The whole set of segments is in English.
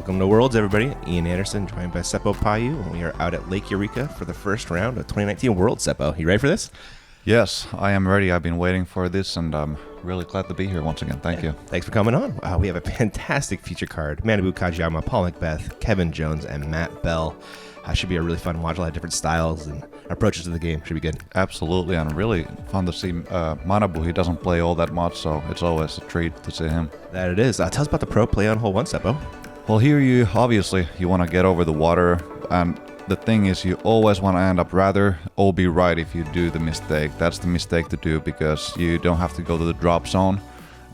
Welcome to Worlds, everybody. Ian Anderson, joined by Seppo Paju, and we are out at Lake Eureka for the first round of 2019 Worlds. Seppo, you ready for this? Yes, I am ready. I've been waiting for this, and I'm really glad to be here once again. Thank you. Thanks for coming on. We have a fantastic feature card. Manabu, Kajiyama, Paul McBeth, Kevin Jones, and Matt Bell. Should be a really fun watch. A lot of different styles and approaches to the game. Should be good. Absolutely, and really fun to see Manabu. He doesn't play all that much, so it's always a treat to see him. That it is. Tell us about the pro play on hole one, Seppo. Well, here you want to get over the water, and the thing is you always want to end up rather OB right if you do the mistake. That's the mistake to do because you don't have to go to the drop zone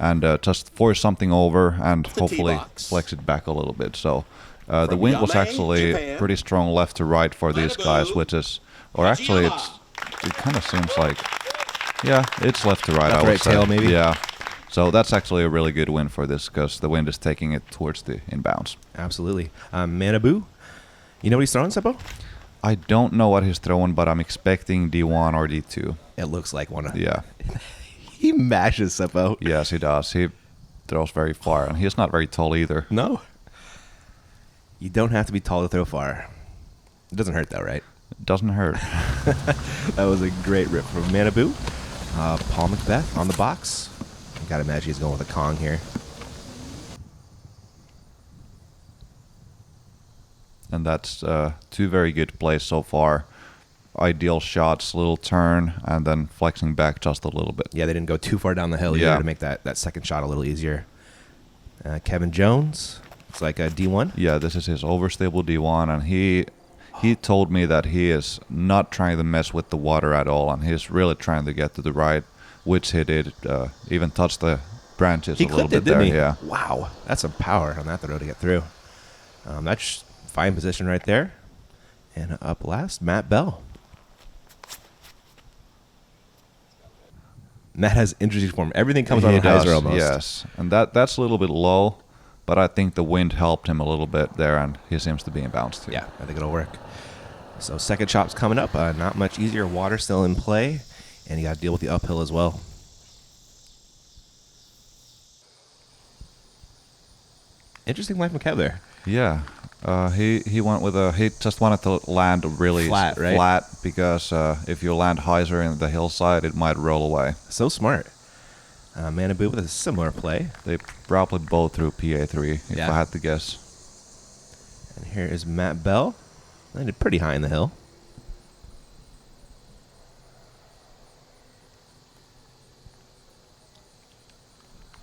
and just force something over and hopefully flex it back a little bit. So the wind was actually pretty strong left to right for these guys, which is, or actually it kind of seems like, yeah, it's left to right, I would say. Tail maybe? Yeah. So that's actually a really good win for this because the wind is taking it towards the inbounds. Absolutely. Manabu, you know what he's throwing, Seppo? I don't know what he's throwing, but I'm expecting D1 or D2. It looks like one of them. Yeah. He mashes, Seppo. Yes, he does. He throws very far, and he's not very tall either. No. You don't have to be tall to throw far. It doesn't hurt, though, right? It doesn't hurt. That was a great rip from Manabu. Paul McBeth on the box. I gotta imagine he's going with a Kong here. And that's two very good plays so far. Ideal shots, little turn, and then flexing back just a little bit. Yeah, they didn't go too far down the hill either to make that second shot a little easier. Kevin Jones, it's like a D1. Yeah, this is his overstable D1, and he told me that he is not trying to mess with the water at all, and he's really trying to get to the right, which he did. Even touched the branches a little bit there. Yeah. Wow, that's some power on that throw to get through. That's fine position right there. And up last, Matt Bell. Matt has interesting form. Everything comes on a hyzer almost. Yes, and that's a little bit low, but I think the wind helped him a little bit there, and he seems to be in bounds too. Yeah, I think it'll work. So second chop's coming up. Not much easier. Water still in play, and you got to deal with the uphill as well. Interesting life McCab there. Yeah, he went with he just wanted to land really flat, right? Flat because if you land hyzer in the hillside, it might roll away. So smart. Manabu with a similar play. They probably both threw PA3 if I had to guess. And here is Matt Bell. Landed pretty high in the hill.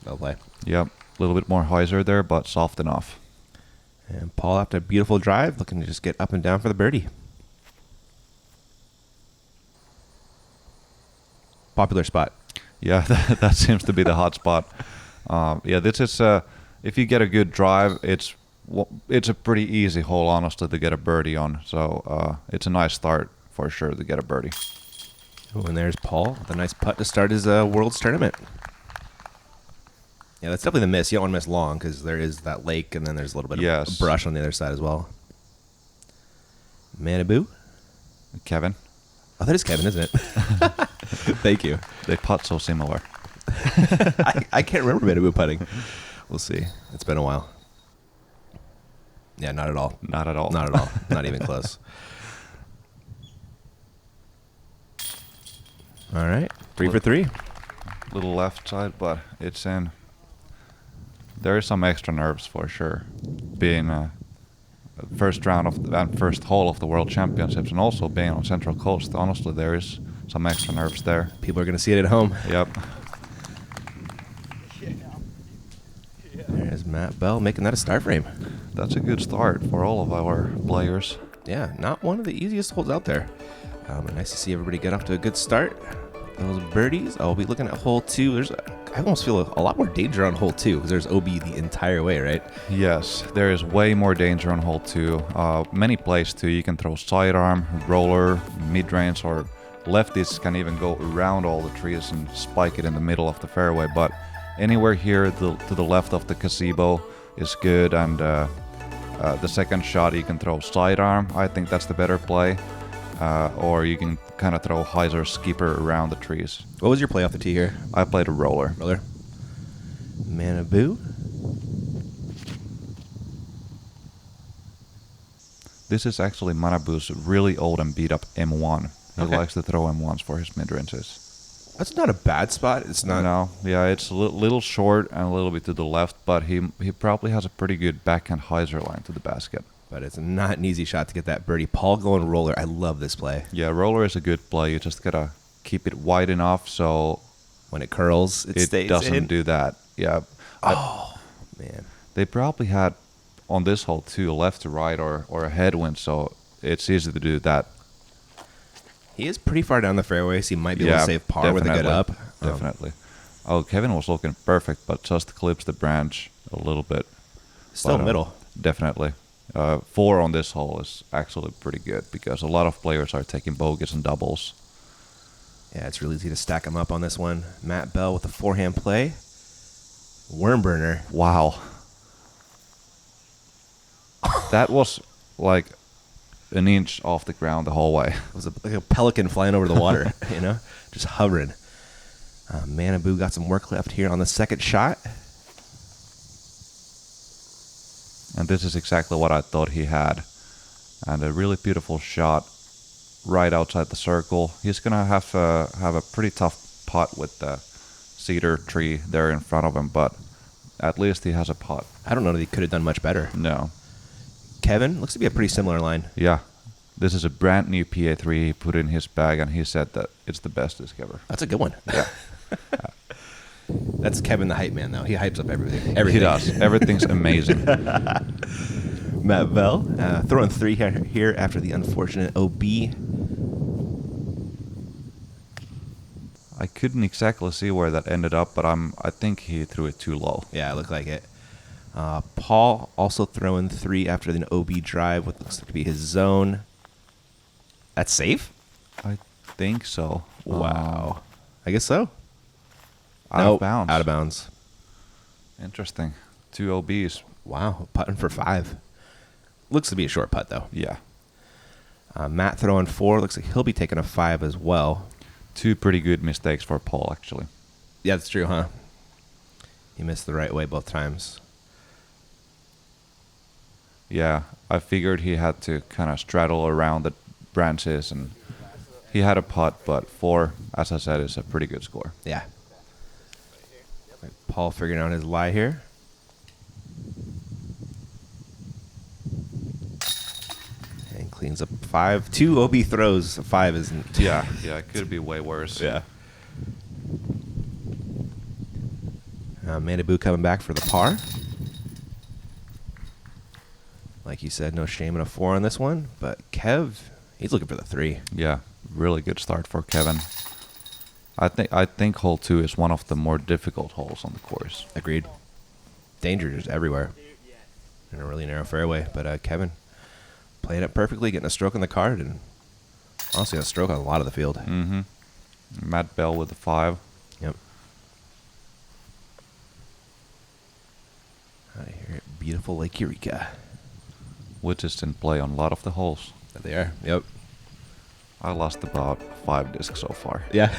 No play. Yep, a little bit more hyzer there, but soft enough. And Paul, after a beautiful drive, looking to just get up and down for the birdie. Popular spot. Yeah, that seems to be the hot spot. Yeah, this is if you get a good drive, it's a pretty easy hole, honestly, to get a birdie on. So it's a nice start for sure to get a birdie. Oh, and there's Paul with a nice putt to start his Worlds tournament. Yeah, that's definitely the miss. You don't want to miss long because there is that lake, and then there's a little bit of brush on the other side as well. Manabu? Kevin? Oh, that is Kevin, isn't it? Thank you. They putt so similar. I can't remember Manabu putting. We'll see. It's been a while. Yeah, not at all. Not at all. Not at all. Not even close. All right. 3 for 3. Little left side, but it's in. There is some extra nerves for sure. Being first round and first hole of the World Championships, and also being on Central Coast, honestly, there is some extra nerves there. People are going to see it at home. Yep. There's Matt Bell making that a start frame. That's a good start for all of our players. Yeah, not one of the easiest holes out there. Nice to see everybody get off to a good start. Those birdies. I'll be looking at hole 2. I almost feel a lot more danger on hole 2 because there's OB the entire way, right? Yes, there is way more danger on hole 2. Many plays too. You can throw sidearm, roller, mid-range, or lefties can even go around all the trees and spike it in the middle of the fairway. But anywhere here to the left of the gazebo is good, and the second shot you can throw sidearm. I think that's the better play. Or you can kind of throw hyzer skipper around the trees. What was your play off the tee here? I played a roller. Manabu. This is actually Manabu's really old and beat up M1. He likes to throw M1s for his mid-ranges. That's not a bad spot. It's not. No, yeah, it's a little short and a little bit to the left, but he probably has a pretty good backhand hyzer line to the basket. But it's not an easy shot to get that birdie. Paul going roller. I love this play. Yeah, roller is a good play. You just gotta keep it wide enough so when it curls, it stays doesn't in. do that. Yeah. Man. They probably had on this hole too, left to right or a headwind, so it's easy to do that. He is pretty far down the fairway, so he might be able to save par with a good up. Definitely. Kevin was looking perfect, but just clips the branch a little bit. Still middle. Definitely. 4 on this hole is actually pretty good because a lot of players are taking bogeys and doubles. Yeah, it's really easy to stack him up on this one. Matt Bell with the forehand play. Worm burner. Wow. That was like an inch off the ground the whole way. It was like a pelican flying over the water, just hovering. Manabu got some work left here on the second shot. And this is exactly what I thought he had. And a really beautiful shot right outside the circle. He's going to have a pretty tough putt with the cedar tree there in front of him, but at least he has a putt. I don't know that he could have done much better. No. Kevin, looks to be a pretty similar line. Yeah. This is a brand new PA3 he put in his bag, and he said that it's the best disc ever. That's a good one. Yeah. That's Kevin the hype man, though. He hypes up everything. He does. Everything's amazing. Matt Bell throwing 3 here after the unfortunate OB. I couldn't exactly see where that ended up, but I think he threw it too low. Yeah, it looked like it. Paul also throwing 3 after the OB drive, what looks to be his zone. That's safe? I think so. Wow. I guess so. Out of bounds. Out of bounds. Interesting. 2 OBs. Wow, putting for 5. Looks to be a short putt, though. Yeah. Matt throwing 4. Looks like he'll be taking a 5 as well. 2 pretty good mistakes for Paul, actually. Yeah, that's true, huh? He missed the right way both times. Yeah, I figured he had to kind of straddle around the branches, and he had a putt, but 4, as I said, is a pretty good score. Yeah. Paul figuring out his lie here. And cleans up 5. 2 OB throws. 5 isn't. Yeah, it could be way worse. Yeah. Manabu coming back for the par. Like you said, no shame in a 4 on this one. But Kev, he's looking for the 3. Yeah, really good start for Kevin. I think hole 2 is one of the more difficult holes on the course. Agreed. Danger just everywhere. In a really narrow fairway. But Kevin playing it perfectly, getting a stroke on the card, and honestly a stroke on a lot of the field. Mm-hmm. Matt Bell with the 5. Yep. Out of here at beautiful Lake Eureka. Which is in play on a lot of the holes. There they are. Yep. I lost about 5 discs so far. Yeah.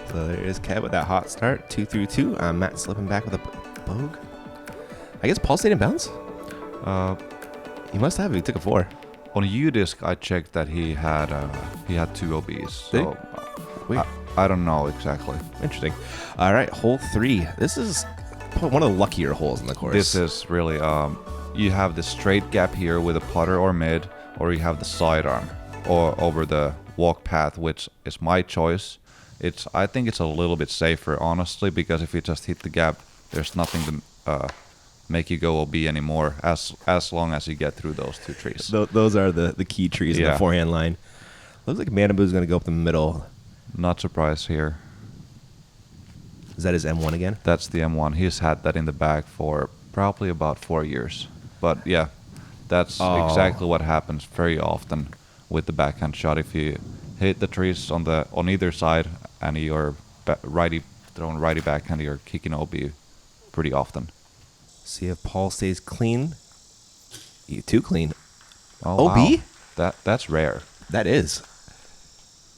So there is Kev with that hot start. 2 through 2. Matt slipping back with a bogue. I guess Paul stayed in bounds? He must have. He took a 4. On U-disc, I checked that he had 2 OBs. So Wait. I don't know exactly. Interesting. All right, hole 3. This is probably one of the luckier holes in the course. This is really you have the straight gap here with a putter or mid, or you have the sidearm or over the walk path, which is my choice. I think it's a little bit safer, honestly, because if you just hit the gap, there's nothing to make you go OB anymore as long as you get through those 2 trees. Those are the key trees in the forehand line. Looks like Manabu's going to go up the middle. Not surprised here. Is that his M1 again? That's the M1. He's had that in the bag for probably about 4 years. But yeah, that's exactly what happens very often with the backhand shot. If you hit the trees on either side and you're throwing righty backhand, you're kicking OB pretty often. See if Paul stays clean. Too clean. Oh, OB? Wow. That's rare. That is.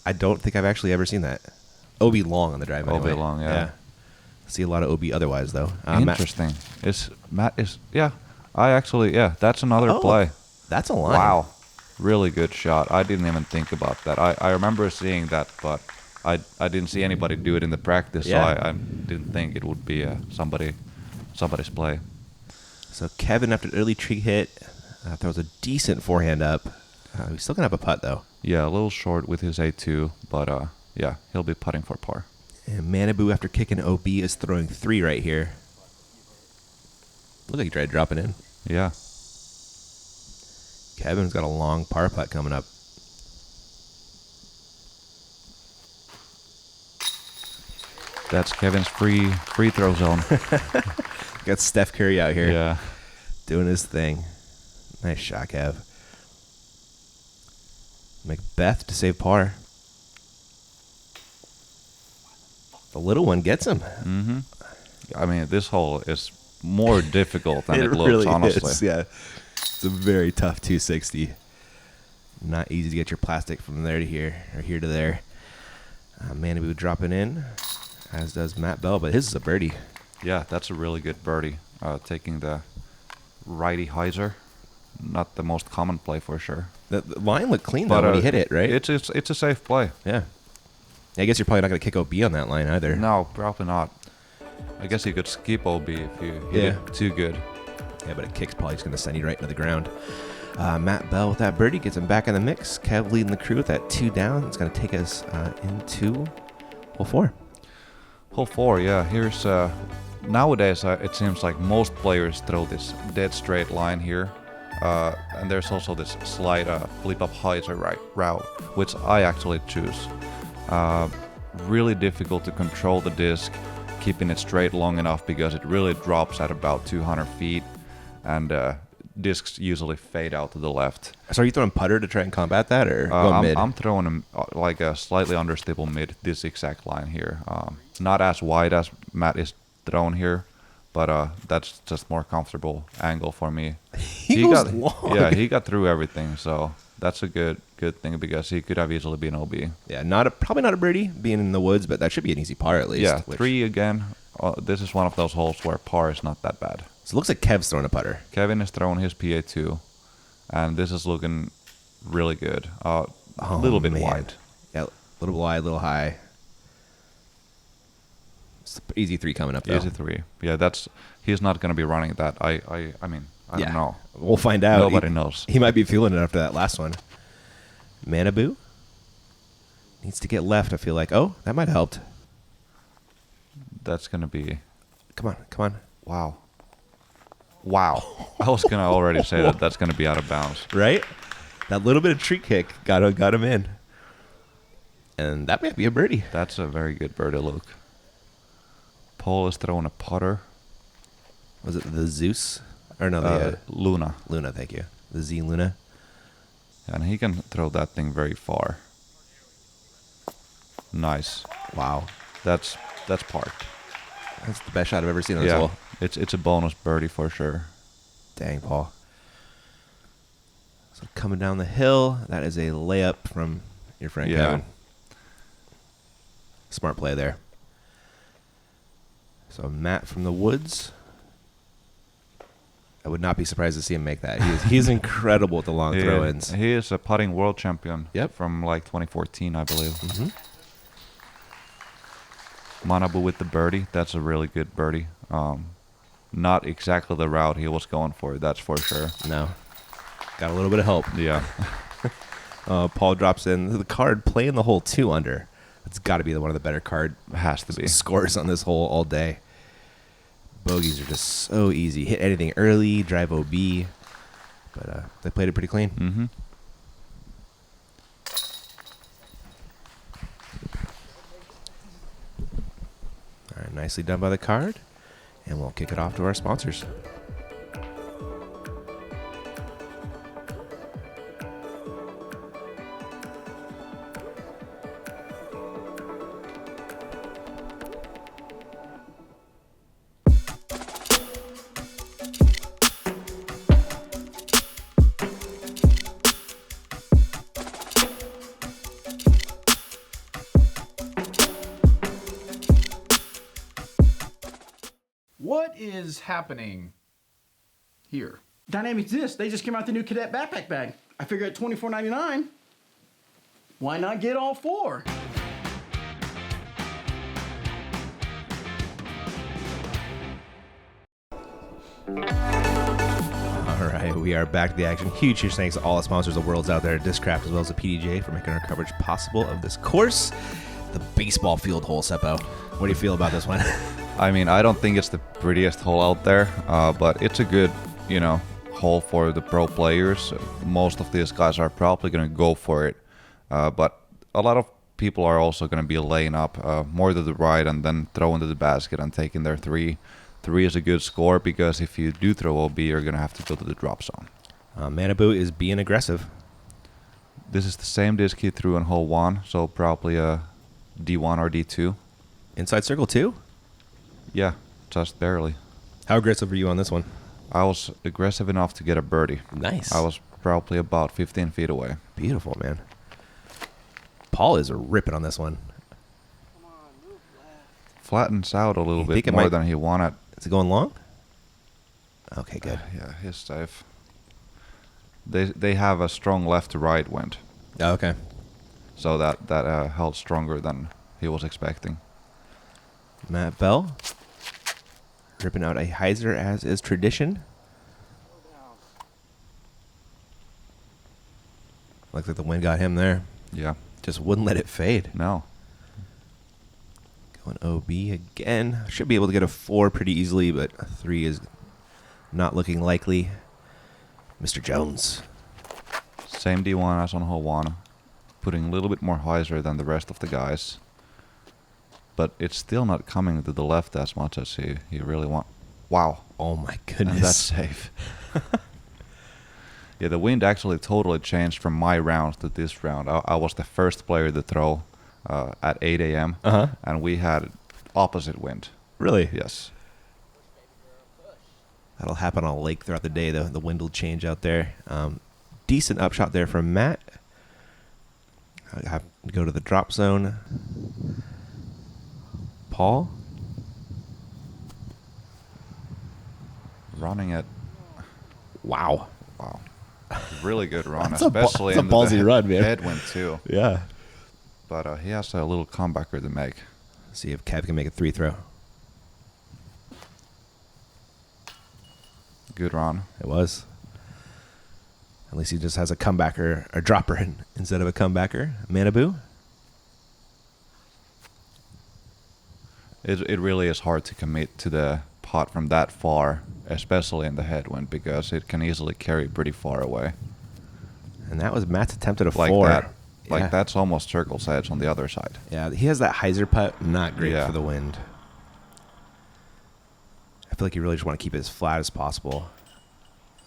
I don't think I've actually ever seen that. OB long on the drive. Anyway. OB long, yeah. See a lot of OB otherwise though. Interesting. Matt is I actually that's another play. That's a line. Wow. Really good shot. I didn't even think about that. I remember seeing that, but I didn't see anybody do it in the practice, Yeah. so I didn't think it would be somebody's play. So Kevin, after an early tree hit, throws a decent forehand up. He's still going to have a putt, though. Yeah, a little short with his A2, but yeah, he'll be putting for par. And Manabu, after kicking OB, is throwing 3 right here. Look like he tried dropping in. Yeah. Kevin's got a long par putt coming up. That's Kevin's free throw zone. Got Steph Curry out here. Yeah. Doing his thing. Nice shot, Kev. McBeth to save par. The little one gets him. Mm-hmm. I mean, this hole is more difficult than it looks, really honestly. is, yeah. It's a very tough 260. Not easy to get your plastic from there to here, or here to there. Manabu dropping in, as does Matt Bell, but his is a birdie. Yeah, that's a really good birdie. Taking the righty hyzer. Not the most common play for sure. The line looked clean, though, when he hit it, right? It's a safe play. Yeah. I guess you're probably not going to kick OB on that line either. No, probably not. I guess you could skip OB if you hit it too good. Yeah, but a kick's probably just going to send you right into the ground. Matt Bell with that birdie gets him back in the mix. Kev leading the crew with that 2 down. It's going to take us into hole 4. Hole 4, yeah. Here's nowadays it seems like most players throw this dead straight line here, and there's also this slight flip up hyzer route, which I actually choose. Really difficult to control the disc, keeping it straight long enough because it really drops at about 200 feet, and discs usually fade out to the left. So are you throwing putter to try and combat that, or going mid? I'm throwing him like a slightly understable mid, this exact line here. Not as wide as Matt is thrown here, but that's just more comfortable angle for me. he goes got long. Yeah, he got through everything, so that's a good thing because he could have easily been OB. Yeah, probably not a birdie being in the woods, but that should be an easy par at least. Yeah, 3 again. This is one of those holes where par is not that bad. So it looks like Kev's throwing a putter. Kevin is throwing his PA2, and this is looking really good. A little bit wide. Yeah, a little wide, a little high. It's an easy 3 coming up, though. Easy 3. Yeah, he's not going to be running that. I mean, I don't know. We'll find out. Nobody knows. He might be feeling it after that last one. Manabu needs to get left, I feel like. Oh, that might have helped. That's going to be... Come on. Wow. I was going to already say that's going to be out of bounds. Right? That little bit of tree kick got him in. And that might be a birdie. That's a very good birdie, Luke. Paul is throwing a putter. Was it the Zeus? Or no, the Luna. Luna, thank you. The Z Luna. And he can throw that thing very far. Nice. Wow. That's parked. That's the best shot I've ever seen on this hole. It's a bonus birdie for sure. Dang, Paul. So coming down the hill, that is a layup from your friend Kevin. Smart play there. So Matt from the woods. I would not be surprised to see him make that. He's incredible with the long throw-ins. He is a putting world champion. Yep. From like 2014, I believe. Mm-hmm. Manabu with the birdie. That's a really good birdie. Not exactly the route he was going for, that's for sure. No. Got a little bit of help. Yeah. Paul drops in the card playing the hole 2 under. That's got to be one of the better card Has to be. scores on this hole all day. Bogeys are just so easy. Hit anything early, drive OB. But they played it pretty clean. Mm-hmm. All right, nicely done by the card. And we'll kick it off to our sponsors. What is happening here? Dynamics this. They just came out with the new Cadet backpack bag. I figure at $24.99, why not get all 4? All right, we are back to the action. Huge thanks to all the sponsors of Worlds out there at Discraft, as well as the PDGA for making our coverage possible of this course. The baseball field hole, Seppo. What do you feel about this one? I mean, I don't think it's the prettiest hole out there, but it's a good, hole for the pro players. Most of these guys are probably going to go for it, but a lot of people are also going to be laying up more to the right and then throwing to the basket and taking their 3. 3 is a good score because if you do throw OB, you're going to have to go to the drop zone. Manabu is being aggressive. This is the same disc he threw in hole 1, so probably a D1 or D2. Inside circle 2? Yeah, just barely. How aggressive were you on this one? I was aggressive enough to get a birdie. Nice. I was probably about 15 feet away. Beautiful, man. Paul is ripping on this one. Flattens out a little You bit think it more might- than he wanted. Is it going long? Okay, good. Yeah, he's safe. They have a strong left to right wind, Oh, okay. so that held stronger than he was expecting. Matt Bell ripping out a hyzer as is tradition. Looks like the wind got him there. Yeah. Just wouldn't let it fade. No. Going OB again. Should be able to get a 4 pretty easily, but a 3 is not looking likely. Mr. Jones. Same D1 as on hole 1, putting a little bit more hyzer than the rest of the guys. But it's still not coming to the left as much as he really want. Wow. Oh my And goodness. that's safe. Yeah, the wind actually totally changed from my round to this round. I was the first player to throw at 8 a.m. And we had opposite wind. Really? Yes. That'll happen on a lake throughout the day. The wind will change out there. Decent upshot there from Matt. I have to go to the drop zone. Paul. Running it. Wow. Wow. Really good run, That's a especially that's a in the ballsy run, man. headwind too. Yeah. But he has a little comebacker to make. See if Kev can make a 3 throw. Good run. It was. At least he just has a comebacker, a dropper instead of a comebacker. Manabu. It really is hard to commit to the pot from that far, especially in the headwind, because it can easily carry pretty far away. And that was Matt's attempt at a Like 4. that. Like Yeah. that's almost circle's edge on the other side. Yeah, he has that hyzer putt. Not great Yeah. for the wind. I feel like you really just want to keep it as flat as possible.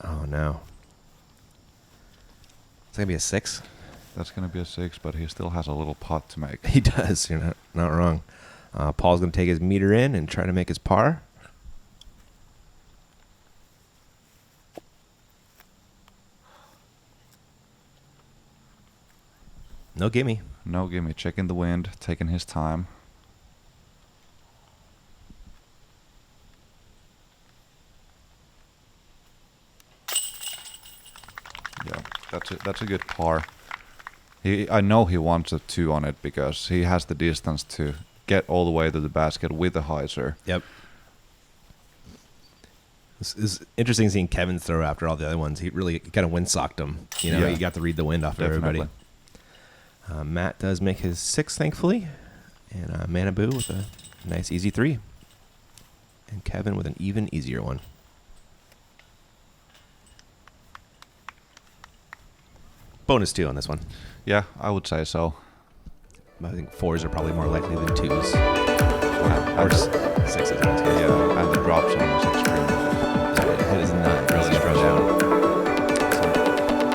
Oh, no. It's going to be a 6. That's going to be a 6, but he still has a little putt to make. He does. You're not wrong. Paul's going to take his meter in and try to make his par. No gimme. No gimme. Checking the wind, taking his time. Yeah, that's a good par. I know he wants a 2 on it because he has the distance to get all the way to the basket with the hyzer. Yep. It's interesting seeing Kevin's throw after all the other ones. He really kind of windsocked him. Yeah. He got to read the wind off of everybody. Matt does make his 6, thankfully. And Manabu with a nice easy 3. And Kevin with an even easier one. Bonus 2 on this one. Yeah, I would say so. I think 4s are probably more likely than 2s. Yeah, Or 6s in this case. yeah, and the drop zone is extremely. It is not really spread out.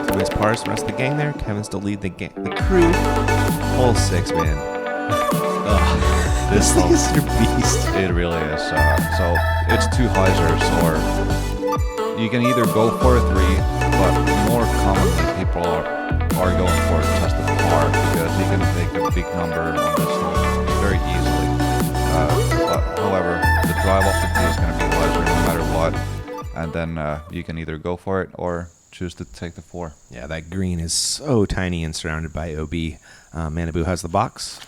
So nice pars, the rest of the gang there. Kevin still lead the crew. Hole 6, man. Ugh, this thing is your beast. It really is. So it's 2 hyzers, or you can either go for a 3, but more commonly people are going for just a par because you can take a big number on this hole very easily. But however, the drive off the tee is going to be hyzer no matter what, and then you can either go for it or choose to take the 4. Yeah, that green is so tiny and surrounded by OB. Manabu has the box,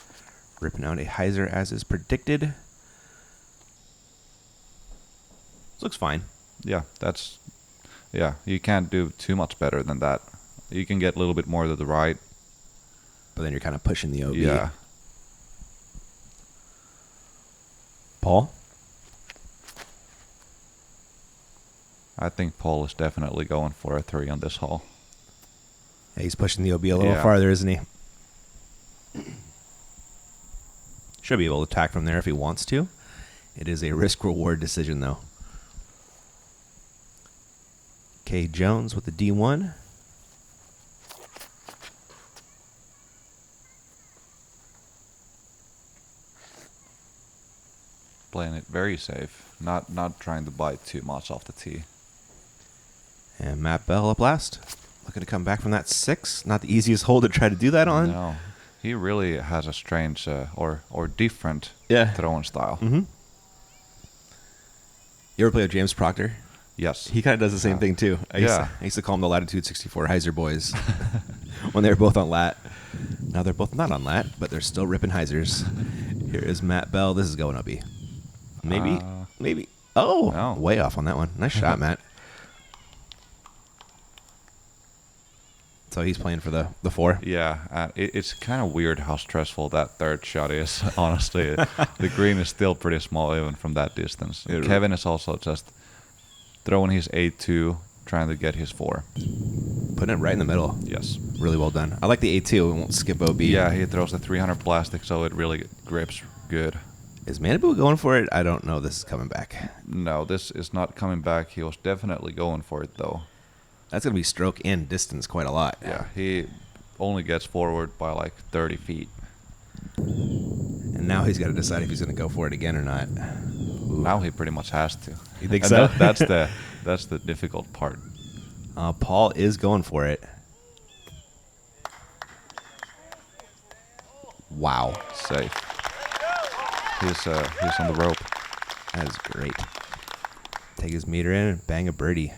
ripping out a Heiser as is predicted. This looks fine. Yeah, you can't do too much better than that. You can get a little bit more to the right. But then you're kind of pushing the OB. Yeah. Paul? I think Paul is definitely going for a 3 on this hole. Yeah, he's pushing the OB a little Yeah. farther, isn't he? Should be able to attack from there if he wants to. It is a risk-reward decision, though. K. Jones with the D1. Playing it very safe, not trying to bite too much off the tee. And Matt Bell up last. Looking to come back from that 6. Not the easiest hole to try to do that on. No, he really has a strange or different Yeah. throwing style. Mm-hmm. You ever play with James Proctor? Yes. He kind of does the same thing, too. I used to call him the Latitude 64 Heiser boys when they were both on lat. Now they're both not on lat, but they're still ripping Heisers. Here is Matt Bell. This is going to be. Maybe. Oh, No. way off on that one. Nice shot, Matt. So he's playing for the 4. Yeah, it's kind of weird how stressful that third shot is, honestly. The green is still pretty small even from that distance. And Kevin is also just throwing his 8-2, trying to get his 4. Putting it right in the middle. Yes. Really well done. I like the A2. It won't skip OB. Yeah, he throws the 300 plastic, so it really grips good. Is Manabu going for it? I don't know. This is coming back. No, this is not coming back. He was definitely going for it, though. That's going to be stroke and distance quite a lot. Yeah, he only gets forward by like 30 feet. And now he's got to decide if he's going to go for it again or not. Ooh. Now he pretty much has to. You think And so? That's the difficult part. Paul is going for it. Wow. Safe. He's on the rope. That is great. Take his meter in and bang a birdie.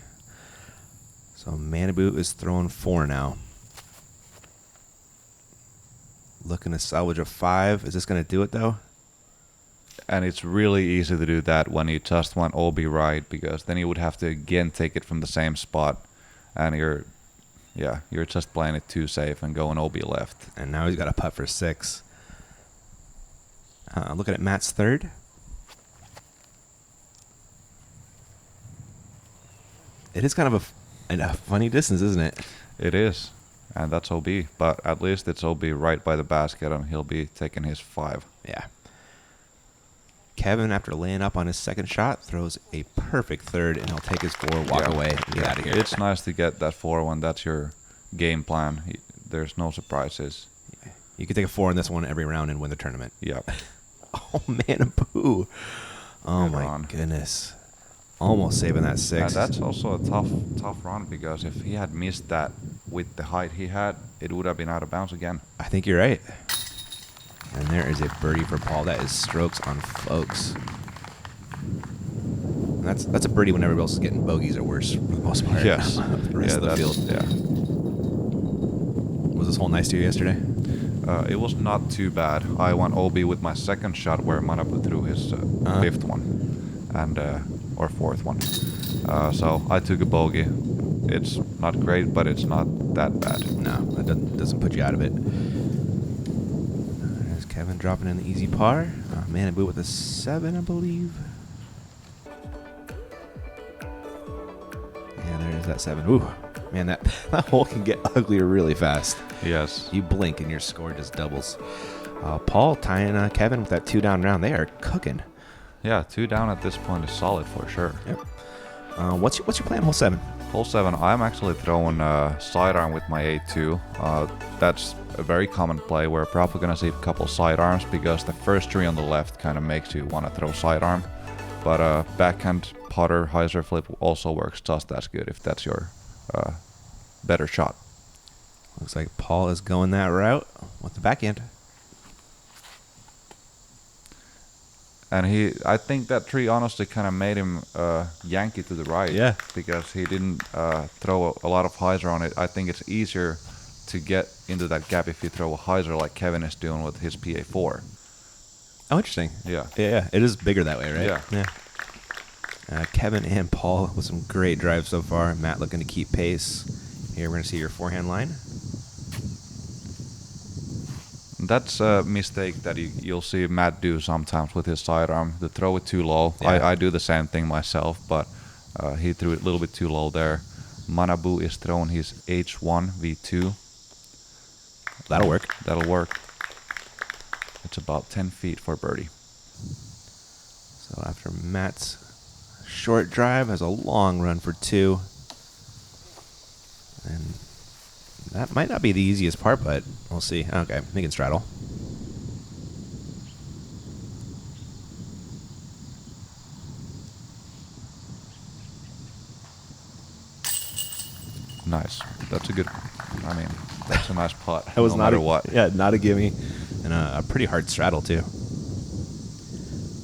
So Manabu is throwing 4 now. Looking to salvage a 5. Is this going to do it, though? And it's really easy to do that when you just want OB right, because then you would have to again take it from the same spot, and you're just playing it too safe and going OB left. And now he's got a putt for 6. Looking at Matt's 3rd. It is kind of a funny distance, isn't it? It is, and that's OB, but at least it's OB right by the basket, and he'll be taking his 5. Yeah. Kevin, after laying up on his 2nd shot, throws a perfect 3rd, and he'll take his 4, walk away, and get out of here. It's nice to get that 4 when that's your game plan. There's no surprises. You could take a 4 in this one every round and win the tournament. Yeah. Oh, Manabu. Oh, Good my run. goodness. Almost saving that 6. And that's also a tough run, because if he had missed that with the height he had, it would have been out of bounds again. I think you're right. And there is a birdie for Paul. That is strokes on folks. And that's a birdie when everybody else is getting bogeys or worse for the most part. Yes. The rest of the field. Yeah. Was this hole nice to you yesterday? It was not too bad. I went OB with my 2nd shot where Manabu threw his 5th one, and or 4th one. So I took a bogey. It's not great, but it's not that bad. No, that doesn't put you out of it. There's Kevin dropping in the easy par. Manabu with a 7, I believe. Yeah, there is that 7. Ooh, man, that hole can get uglier really fast. Yes. You blink and your score just doubles. Paul tying Kevin with that 2 down round. They are cooking. Yeah, 2 down at this point is solid for sure. Yep. What's your plan on hole 7? Hole 7, I'm actually throwing sidearm with my 8-2. That's a very common play. We're probably going to see a couple sidearms because the first tree on the left kind of makes you want to throw sidearm. But backhand putter hyzer flip also works just as good if that's your better shot. Looks like Paul is going that route with the backhand. And I think that tree honestly kind of made him yank it to the right. Yeah. Because he didn't throw a lot of hyzer on it. I think it's easier to get into that gap if you throw a hyzer like Kevin is doing with his PA4. Oh, interesting. Yeah. Yeah. It is bigger that way, right? Yeah. Kevin and Paul with some great drives so far. Matt looking to keep pace. Here we're going to see your forehand line. That's a mistake that you'll see Matt do sometimes with his sidearm. To throw it too low. Yeah. I do the same thing myself, but he threw it a little bit too low there. Manabu is throwing his H1 V2. That'll work. That'll work. It's about 10 feet for birdie. So after Matt's short drive has a long run for 2. And that might not be the easiest part, but we'll see. Okay, he can straddle. Nice. That's a good. I mean, that's a nice putt. That was no not matter a, what. Yeah, not a gimme, and a pretty hard straddle too.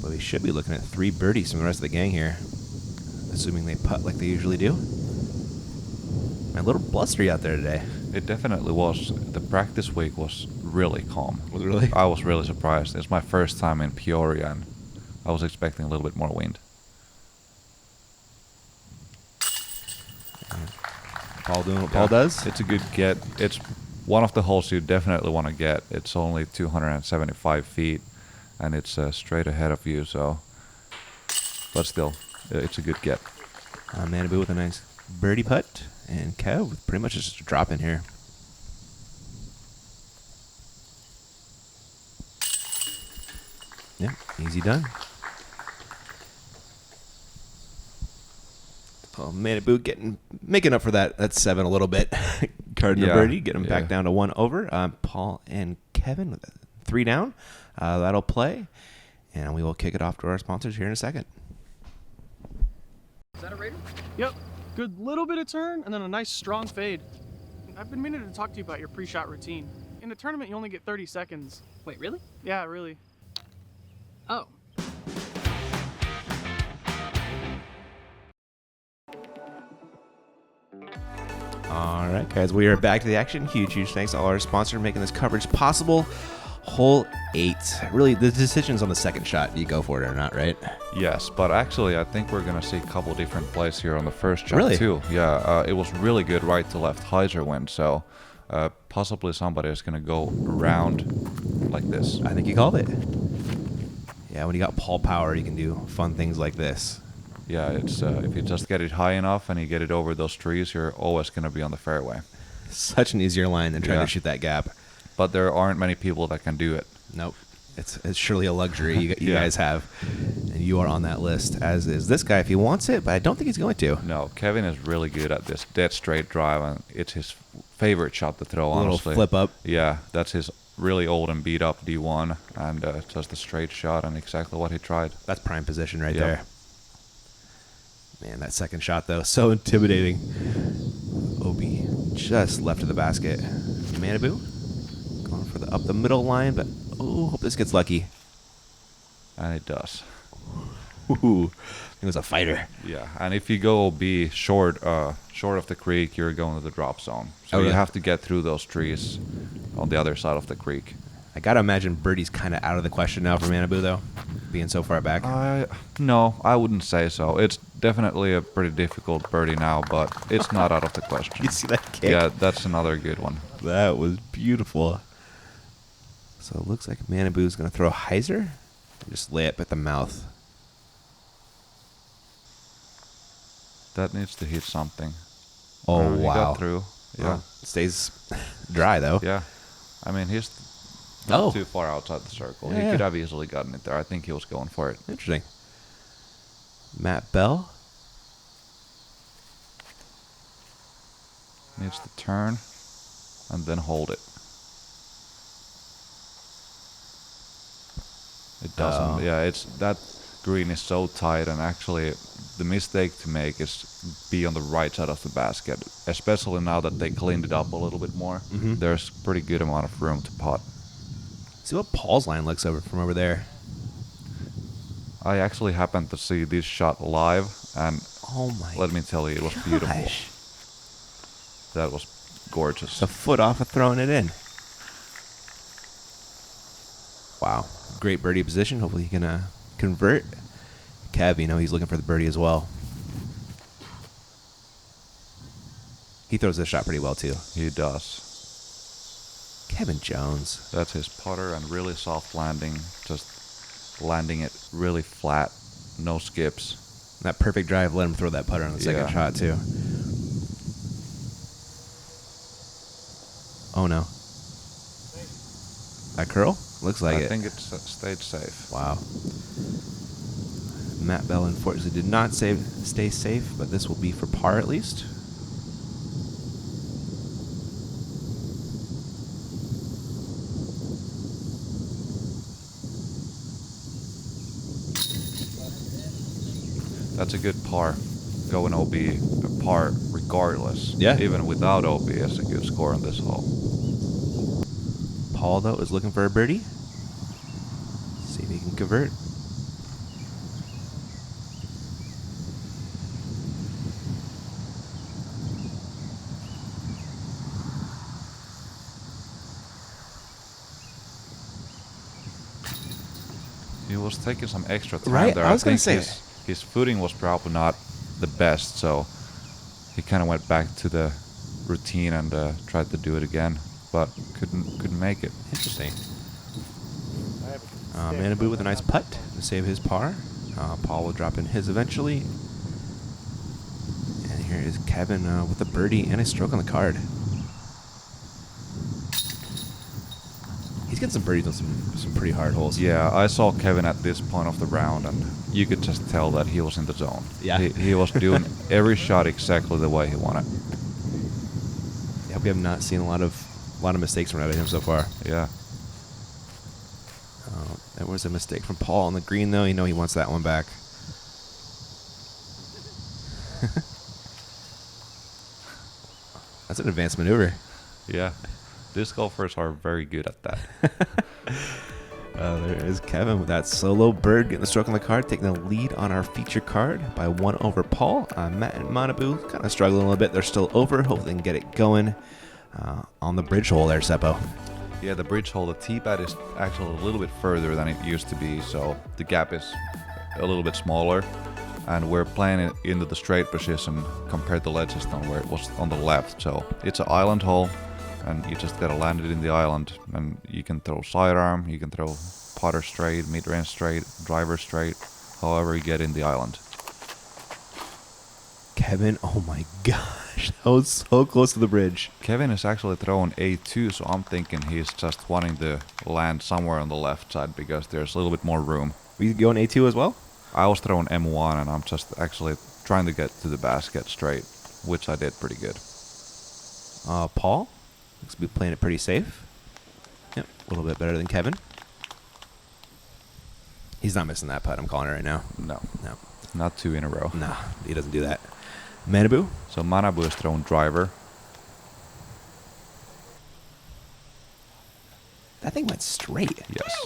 But we should be looking at 3 birdies from the rest of the gang here, assuming they putt like they usually do. A little blustery out there today. It definitely was. The practice week was really calm. Was it really? I was really surprised. It's my first time in Peoria, and I was expecting a little bit more wind. Paul doing what Paul does. It's a good get. It's one of the holes you definitely want to get. It's only 275 feet, and it's straight ahead of you. So, but still, it's a good get. Manabu with a nice birdie putt, and Kev with pretty much just a drop in here. Yeah, easy done. Oh, Manabu making up for that 7 a little bit. Carding the birdie, get him back down to 1 over. Paul and Kevin with 3 down. That'll play, and we will kick it off to our sponsors here in a second. Is that a Raider? Yep. Good little bit of turn and then a nice strong fade. I've been meaning to talk to you about your pre-shot routine. In the tournament, you only get 30 seconds. Wait, really? Yeah, really. Oh. All right, guys, we are back to the action. Huge thanks to all our sponsors making this coverage possible. Hole 8. Really, the decision's on the second shot. You go for it or not, right? Yes, but actually, I think we're going to see a couple different plays here on the first shot, Really? too. Yeah, it was really good right to left hyzer wind, so possibly somebody is going to go around like this. I think you called it. Yeah, when you got Paul Power, you can do fun things like this. Yeah, it's if you just get it high enough and you get it over those trees, you're always going to be on the fairway. Such an easier line than trying Yeah. to shoot that gap. But there aren't many people that can do it. Nope. It's surely a luxury you Yeah. guys have. And you are on that list, as is this guy if he wants it, but I don't think he's going to. No, Kevin is really good at this dead straight drive, and it's his favorite shot to throw, A little honestly. flip up. Yeah, that's his really old and beat up D1, and just a straight shot and exactly what he tried. That's prime position right Yeah. there. Man, that second shot, though, so intimidating. Obi just left of the basket. Manabu going for the up the middle line, but hope this gets lucky. And it does. Ooh, it was a fighter. Yeah, and if you go B short of the creek, you're going to the drop zone. So Oh, you really? have to get through those trees on the other side of the creek. I gotta imagine birdie's kind of out of the question now for Manabu, though, being so far back. No, I wouldn't say so. It's definitely a pretty difficult birdie now, but it's not out of the question. You see that kick? Yeah, that's another good one. That was beautiful. So it looks like Manabu's going to throw a hyzer and just lay it at the mouth. That needs to hit something. Oh, He wow. got through. Yeah. Well, it stays dry, though. Yeah. I mean, he's not Oh. too far outside the circle. Yeah, He yeah. could have easily gotten it there. I think he was going for it. Interesting. Matt Bell. Needs to turn and then hold it. It doesn't. Oh. Yeah, it's that green is so tight, and actually the mistake to make is be on the right side of the basket, especially now that they cleaned it up a little bit more. Mhm. There's pretty good amount of room to putt. See what Paul's line looks over from over there. I actually happened to see this shot live, and Oh my let me tell you, it was beautiful. gosh. That was gorgeous. A foot off of throwing it in. Wow. Great birdie position. Hopefully he can convert. Kev, he's looking for the birdie as well. He throws this shot pretty well, too. He does. Kevin Jones. That's his putter and really soft landing. Just landing it really flat. No skips. That perfect drive let him throw that putter on the second Yeah. shot, too. Oh, no. That curl? Looks like I it. think it stayed safe. Wow. Matt Bell, unfortunately, did not stay safe, but this will be for par at least. That's a good par. Going OB a par regardless. Yeah. Even without OB, it's a good score on this hole. Paul, though, is looking for a birdie. See if he can convert. He was taking some extra time Right, there. I was gonna think say. his footing was probably not the best, so he kind of went back to the routine and tried to do it again, but couldn't make it. Interesting. Manabu with a nice putt to save his par. Paul will drop in his eventually. And here is Kevin with a birdie and a stroke on the card. He's getting some birdies on some pretty hard holes. Yeah, I saw Kevin at this point of the round, and you could just tell that he was in the zone. Yeah. He was doing every shot exactly the way he wanted. Yeah, we have not seen a lot of mistakes from out of him so far. Yeah. There was a mistake from Paul on the green, though. He wants that one back. That's an advanced maneuver. Yeah. Disc golfers are very good at that. There is Kevin with that solo bird getting the stroke on the card, taking the lead on our feature card by 1 over Paul. Matt and Manabu kind of struggling a little bit. They're still over. Hopefully they can get it going on the bridge hole there, Seppo. Yeah, the bridge hole, the tee pad is actually a little bit further than it used to be, so the gap is a little bit smaller. And we're playing it into the straight position compared to Ledgestone where it was on the left. So it's an island hole, and you just gotta land it in the island. And you can throw sidearm, you can throw putter straight, mid-range straight, driver straight, however you get in the island. Kevin, oh my gosh, that was so close to the bridge. Kevin is actually throwing A2, so I'm thinking he's just wanting to land somewhere on the left side because there's a little bit more room. Were you going A2 as well? I was throwing M1 and I'm just actually trying to get to the basket straight, which I did pretty good. Paul looks to be playing it pretty safe. Yep, a little bit better than Kevin. He's not missing that putt. I'm calling it right now. No, No, not 2 in a row. nah, he doesn't do that. Manabu, So Manabu is throwing driver. that thing went straight. Yes.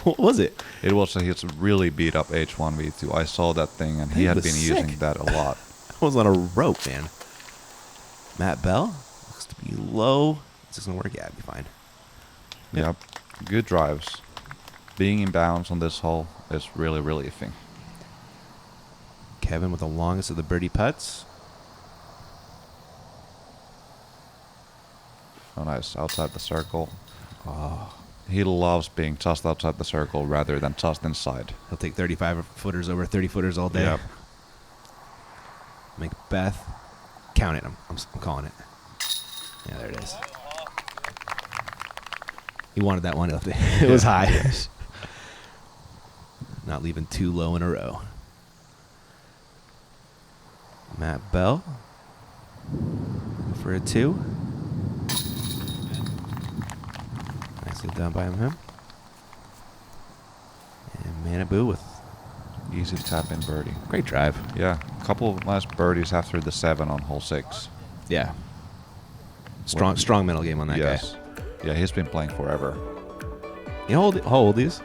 What was it? It was his really beat up H1 V2. I saw that thing and he That had was been sick. using that a lot. That was on a rope, man. Matt Bell looks to be low. Is this gonna work? Yeah, it'll be fine. Yep. Good drives. Being in bounds on this hole is really relieving. Kevin with the longest of the birdie putts. Oh, nice. Outside the circle. Oh, He loves being just outside the circle rather than just inside. he'll take 35 footers over 30 footers all day. Yep. McBeth, count it. I'm calling it. Yeah, there it is. He wanted that one. It was high. Yes. Not leaving too low in a row. Matt Bell for a 2. Nicely done by him. And Manabu with Easy tap in birdie. great drive. Yeah, a couple of nice birdies after the 7 on hole 6. Yeah. Strong mental game on that Yes. Yeah, he's been playing forever. guy. How old he is?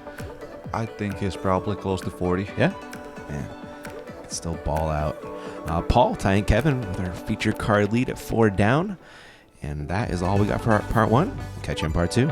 I think he's probably close to 40. Yeah? Man, it's still ball out. Paul tying Kevin with our feature card lead at 4 down. And that is all we got for our part 1. Catch you in part 2.